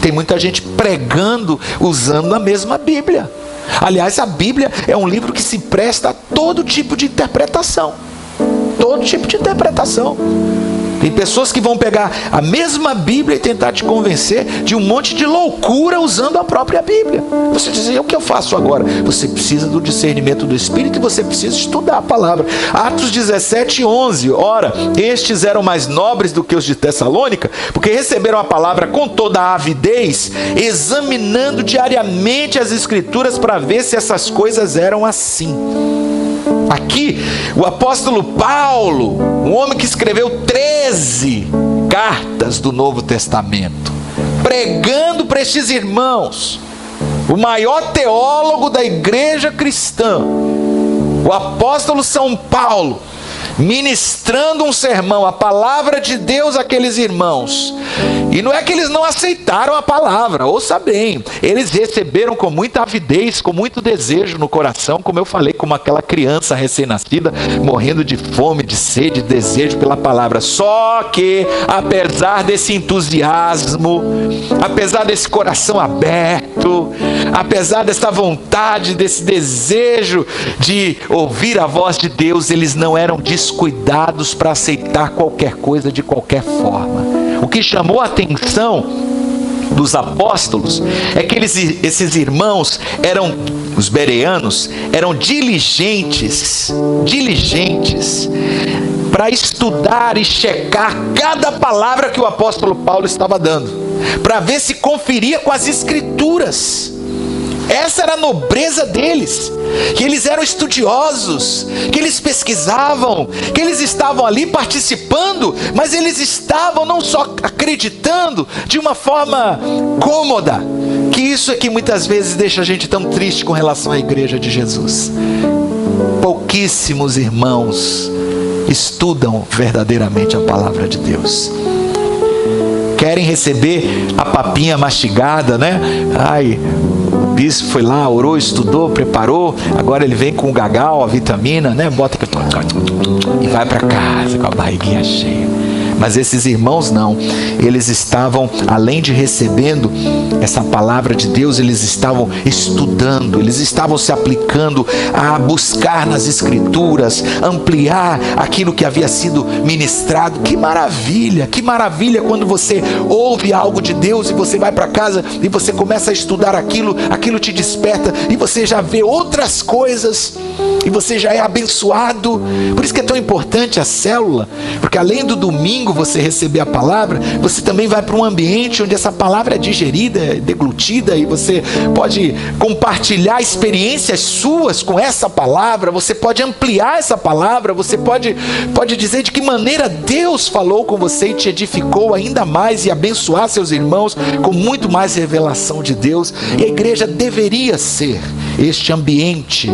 Tem muita gente pregando usando a mesma Bíblia. Aliás, a Bíblia é um livro que se presta a todo tipo de interpretação. Todo tipo de interpretação. Tem pessoas que vão pegar a mesma Bíblia e tentar te convencer de um monte de loucura usando a própria Bíblia. Você diz: o que eu faço agora? Você precisa do discernimento do Espírito e você precisa estudar a palavra. Atos 17:11. Ora, estes eram mais nobres do que os de Tessalônica, porque receberam a palavra com toda a avidez, examinando diariamente as Escrituras para ver se essas coisas eram assim. Aqui, o apóstolo Paulo, um homem que escreveu 13 cartas do Novo Testamento, pregando para estes irmãos, o maior teólogo da igreja cristã, o apóstolo São Paulo, ministrando um sermão, a palavra de Deus àqueles irmãos. E não é que eles não aceitaram a palavra, ouça bem, eles receberam com muita avidez, com muito desejo no coração, como eu falei, como aquela criança recém-nascida, morrendo de fome, de sede, de desejo pela palavra. Só que, apesar desse entusiasmo, apesar desse coração aberto, apesar dessa vontade, desse desejo de ouvir a voz de Deus, eles não eram descuidados para aceitar qualquer coisa de qualquer forma. O que chamou a atenção dos apóstolos é que esses irmãos os bereanos, eram diligentes para estudar e checar cada palavra que o apóstolo Paulo estava dando, para ver se conferia com as escrituras. Essa era a nobreza deles, que eles eram estudiosos, que eles pesquisavam, que eles estavam ali participando, mas eles estavam não só acreditando de uma forma cômoda, que isso é que muitas vezes deixa a gente tão triste com relação à igreja de Jesus. Pouquíssimos irmãos estudam verdadeiramente a palavra de Deus. Querem receber a papinha mastigada, né? O bispo foi lá, orou, estudou, preparou, agora ele vem com o gagal, a vitamina, né? Bota aqui e vai para casa com a barriguinha cheia. Mas esses irmãos não, eles estavam, além de recebendo essa palavra de Deus, eles estavam estudando, eles estavam se aplicando a buscar nas escrituras, ampliar aquilo que havia sido ministrado. Que maravilha quando você ouve algo de Deus e você vai para casa e você começa a estudar aquilo te desperta e você já vê outras coisas e você já é abençoado. Por isso que é tão importante a célula, porque além do domingo você receber a palavra, você também vai para um ambiente onde essa palavra é digerida, deglutida, e você pode compartilhar experiências suas com essa palavra, você pode ampliar essa palavra, você pode dizer de que maneira Deus falou com você e te edificou ainda mais, e abençoar seus irmãos com muito mais revelação de Deus. E a igreja deveria ser este ambiente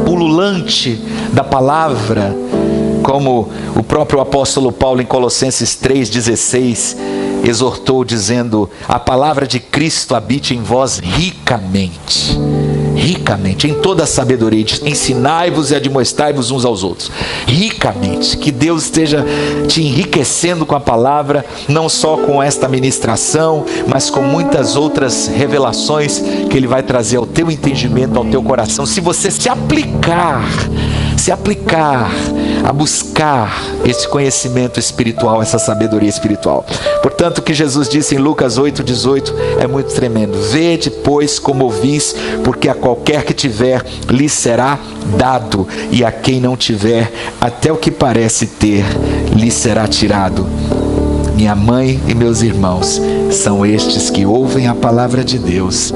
pululante da palavra, como o próprio apóstolo Paulo em Colossenses 3,16 exortou, dizendo: a palavra de Cristo habite em vós ricamente, em toda a sabedoria, ensinai-vos e admoestai-vos uns aos outros, ricamente. Que Deus esteja te enriquecendo com a palavra, não só com esta ministração, mas com muitas outras revelações que Ele vai trazer ao teu entendimento, ao teu coração, se você se aplicar a buscar esse conhecimento espiritual, essa sabedoria espiritual. Portanto, o que Jesus disse em Lucas 8,18 é muito tremendo: vede, pois, como ouvis, porque a qualquer que tiver, lhe será dado, e a quem não tiver, até o que parece ter, lhe será tirado. Minha mãe e meus irmãos são estes que ouvem a palavra de Deus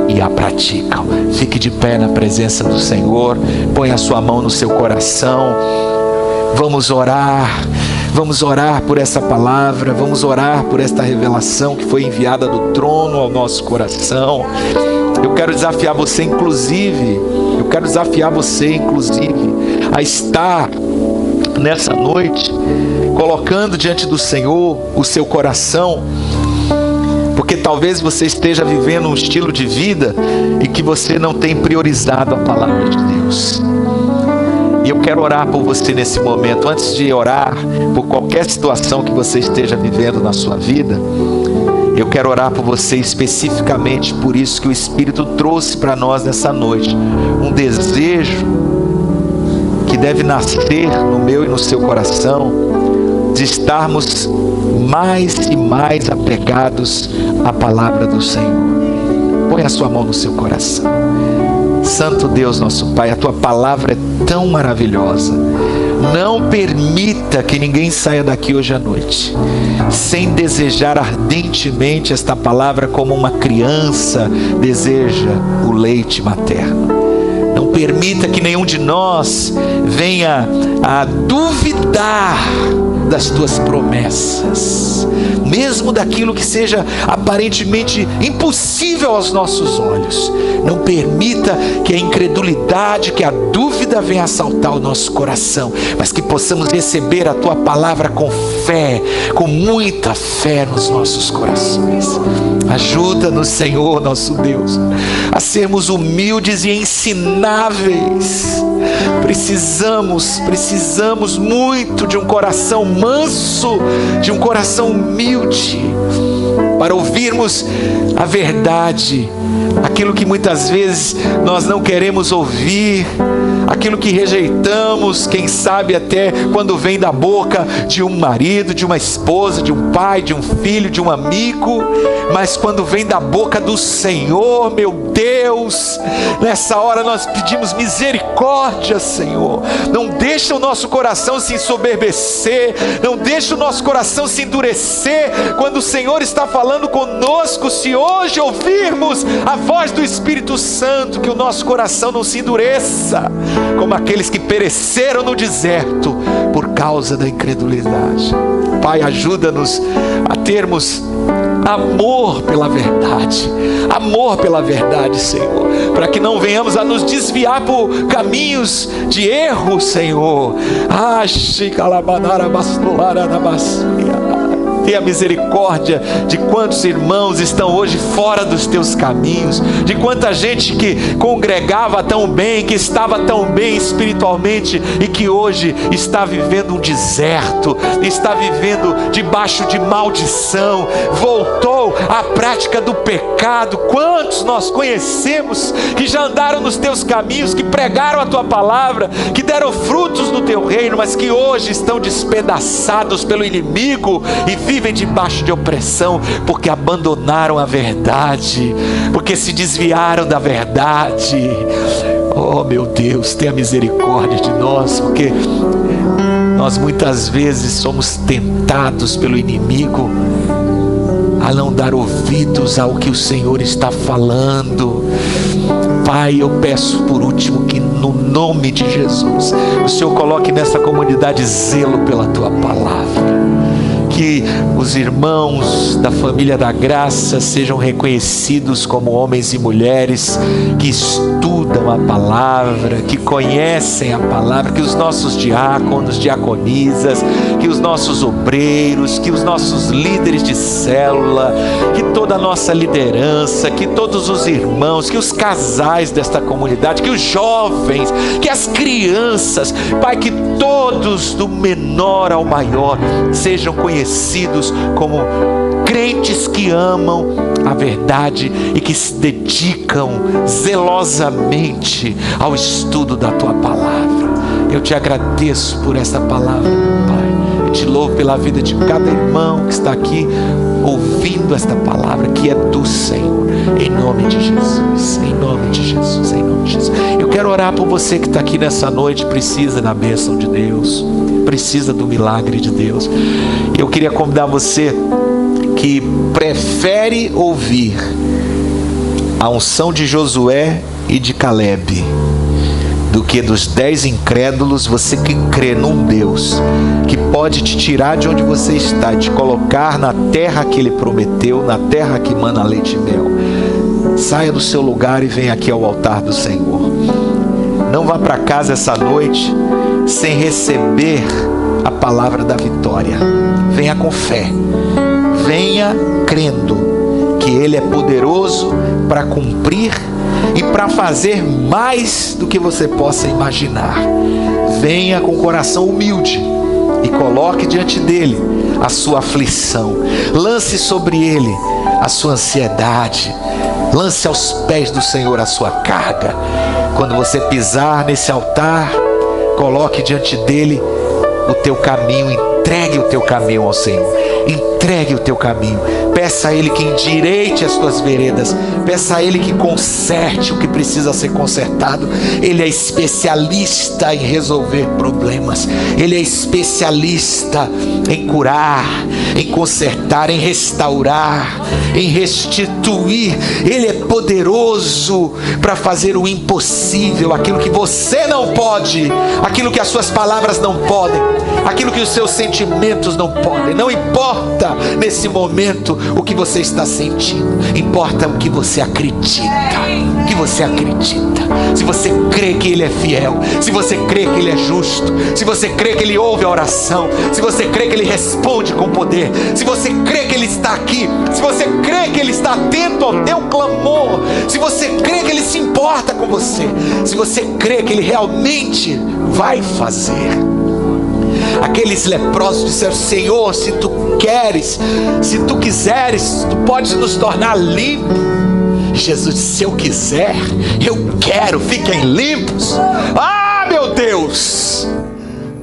e a praticam. Fique de pé na presença do Senhor, põe a sua mão no seu coração. Vamos orar por essa palavra, vamos orar por esta revelação que foi enviada do trono ao nosso coração. Eu quero desafiar você inclusive a estar nessa noite colocando diante do Senhor o seu coração, porque talvez você esteja vivendo um estilo de vida e que você não tem priorizado a palavra de Deus. E eu quero orar por você nesse momento. Antes de orar por qualquer situação que você esteja vivendo na sua vida, eu quero orar por você especificamente por isso que o Espírito trouxe para nós nessa noite, um desejo que deve nascer no meu e no seu coração, de estarmos mais e mais apegados à palavra do Senhor. Põe a sua mão no seu coração. Santo Deus, nosso Pai, a tua palavra é tão maravilhosa. Não permita que ninguém saia daqui hoje à noite sem desejar ardentemente esta palavra, como uma criança deseja o leite materno. Não permita que nenhum de nós venha a duvidar das tuas promessas, mesmo daquilo que seja aparentemente impossível aos nossos olhos. Não permita que a incredulidade, que a dúvida venha assaltar o nosso coração, mas que possamos receber a tua palavra com fé, com muita fé nos nossos corações. Ajuda-nos, Senhor, nosso Deus, a sermos humildes e ensináveis. Precisamos muito de um coração manso, de um coração humilde, para ouvirmos a verdade, aquilo que muitas vezes nós não queremos ouvir, aquilo que rejeitamos, quem sabe até quando vem da boca de um marido, de uma esposa, de um pai, de um filho, de um amigo, mas quando vem da boca do Senhor, meu Deus, nessa hora nós pedimos misericórdia, Senhor. Não deixa o nosso coração se ensoberbecer, não deixa o nosso coração se endurecer quando o Senhor está falando conosco. Se hoje ouvirmos a voz do Espírito Santo, que o nosso coração não se endureça como aqueles que pereceram no deserto por causa da incredulidade. Pai, ajuda-nos a termos amor pela verdade, Senhor, para que não venhamos a nos desviar por caminhos de erro, Senhor. Tenha misericórdia de quantos irmãos estão hoje fora dos teus caminhos, de quanta gente que congregava tão bem, que estava tão bem espiritualmente e que hoje está vivendo um deserto, está vivendo debaixo de maldição, voltou à prática do pecado. Quantos nós conhecemos que já andaram nos teus caminhos, que pregaram a tua palavra, que deram frutos no teu reino, mas que hoje estão despedaçados pelo inimigo e vivem debaixo de opressão, porque abandonaram a verdade, porque se desviaram da verdade. Oh meu Deus, tenha misericórdia de nós, porque nós muitas vezes somos tentados pelo inimigo a não dar ouvidos ao que o Senhor está falando. Pai, eu peço por último que no nome de Jesus o Senhor coloque nessa comunidade zelo pela tua palavra, que os irmãos da família da graça sejam reconhecidos como homens e mulheres que estudam a palavra, que conhecem a palavra, que os nossos diáconos, diaconisas, que os nossos obreiros, que os nossos líderes de célula, que toda a nossa liderança, que todos os irmãos, que os casais desta comunidade, que os jovens, que as crianças, Pai, que todos do menor ao maior sejam conhecidos como crentes que amam a verdade e que se dedicam zelosamente ao estudo da tua palavra. Eu te agradeço por essa palavra, meu Pai. Eu te louvo pela vida de cada irmão que está aqui ouvindo esta palavra que é do Senhor, em nome de Jesus, em nome de Jesus, em nome de Jesus. Eu quero orar por você que está aqui nessa noite, precisa da bênção de Deus, precisa do milagre de Deus. Eu queria convidar você que prefere ouvir a unção de Josué e de Caleb do que dos 10 incrédulos, você que crê num Deus que pode te tirar de onde você está e te colocar na terra que Ele prometeu, na terra que mana leite e mel. Saia do seu lugar e venha aqui ao altar do Senhor. Não vá para casa essa noite sem receber a palavra da vitória. Venha com fé, venha crendo que Ele é poderoso para cumprir e para fazer mais do que você possa imaginar. Venha com o coração humilde e coloque diante dele a sua aflição. Lance sobre ele a sua ansiedade. Lance aos pés do Senhor a sua carga. Quando você pisar nesse altar, coloque diante dele o teu caminho. Entregue o teu caminho ao Senhor. Entregue o teu caminho. Peça a Ele que endireite as tuas veredas. Peça a Ele que conserte o que precisa ser consertado. Ele é especialista em resolver problemas. Ele é especialista em curar, em consertar, em restaurar, em restituir. Ele é poderoso para fazer o impossível, aquilo que você não pode, aquilo que as suas palavras não podem, aquilo que os seus sentimentos não podem. Não importa nesse momento o que você está sentindo, importa o que você acredita. O que você acredita. Se você crê que Ele é fiel, se você crê que Ele é justo, se você crê que Ele ouve a oração, se você crê que Ele responde com poder, se você crê que Ele está aqui, se você crê que Ele está atento ao teu clamor, se você crê que Ele se importa com você, se você crê que Ele realmente vai fazer. Aqueles leprosos disseram: Senhor, se tu queres, se tu quiseres, tu podes nos tornar limpos. Jesus disse: se eu quiser, eu quero, fiquem limpos. Ah, meu Deus,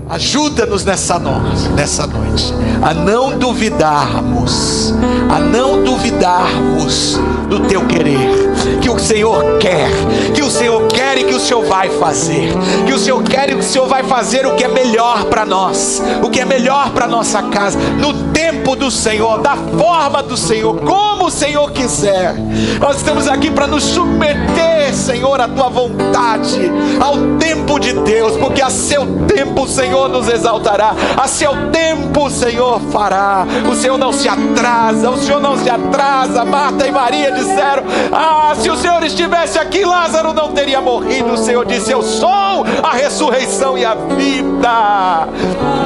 ajuda-nos nessa noite a não duvidarmos do teu querer, que o Senhor quer, que o Senhor quer e que o Senhor vai fazer, que o Senhor quer e que o Senhor vai fazer o que é melhor para nós, o que é melhor para nossa casa, no tempo do Senhor, da forma do Senhor, como o Senhor quiser. Nós estamos aqui para nos submeter, Senhor, à tua vontade, ao tempo de Deus, porque a seu tempo o Senhor nos exaltará, a seu tempo o Senhor fará. O Senhor não se atrasa, o Senhor não se atrasa. Marta e Maria disseram: ah, se o Senhor estivesse aqui, Lázaro não teria morrido. O Senhor disse: eu sou a ressurreição e a vida.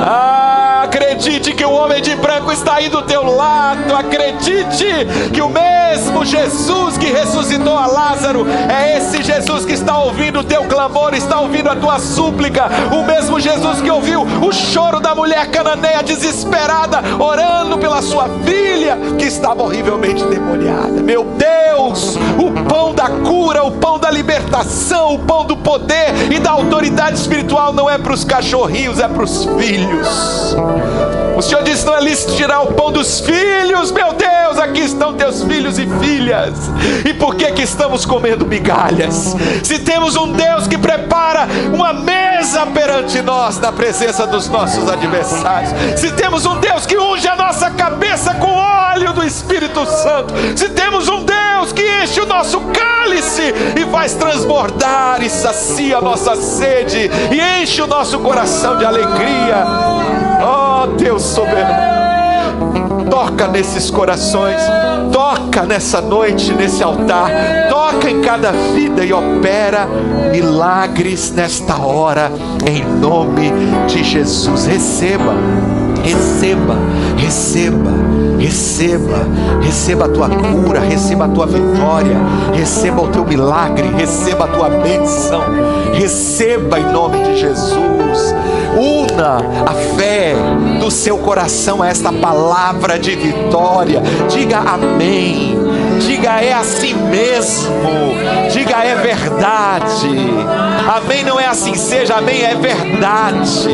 Ah, acredite que o homem de branco está aí do teu lado. Acredite que o mesmo Jesus que ressuscitou a Lázaro é esse Jesus que está ouvindo o teu clamor, está ouvindo a tua súplica. O mesmo Jesus que ouviu o choro da mulher cananeia desesperada, orando pela sua filha que estava horrivelmente demoniada. Meu Deus, o pão da cura, o pão da libertação, o pão do poder e da autoridade espiritual não é para os cachorrinhos, é para os filhos. O Senhor disse: não é lícito tirar o pão dos filhos. Meu Deus, aqui estão teus filhos e filhas. E por que estamos comendo migalhas? Se temos um Deus que prepara uma mesa perante nós na presença dos nossos adversários, se temos um Deus que unge a nossa cabeça com óleo do Espírito Santo, se temos um Deus que enche o nosso cálice e faz transbordar e sacia a nossa sede e enche o nosso coração de alegria. Oh Deus soberano, toca nesses corações, toca nessa noite, nesse altar, toca em cada vida e opera milagres nesta hora, em nome de Jesus. Receba, receba, receba, receba, receba a tua cura, receba a tua vitória, receba o teu milagre, receba a tua bênção, receba em nome de Jesus. Una a fé do seu coração a esta palavra de vitória. Diga amém, diga é assim mesmo, diga é verdade. Amém não é assim seja, amém é verdade.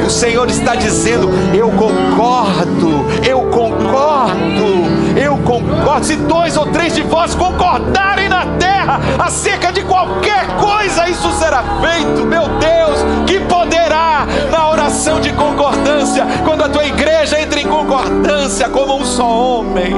O Senhor está dizendo: eu concordo, eu concordo, eu concordo. Se 2 ou 3 de vós concordarem na terra acerca de qualquer coisa, isso será feito. Meu Deus, que poderá na oração de concordância, quando a tua igreja entra em concordância como um só homem.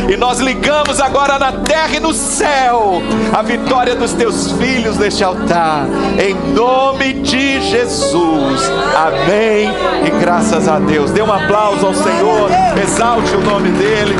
E nós ligamos agora na terra e no céu a vitória dos teus filhos neste altar, em nome de Jesus. Amém e graças a Deus. Dê um aplauso ao Senhor, exalte o nome dele.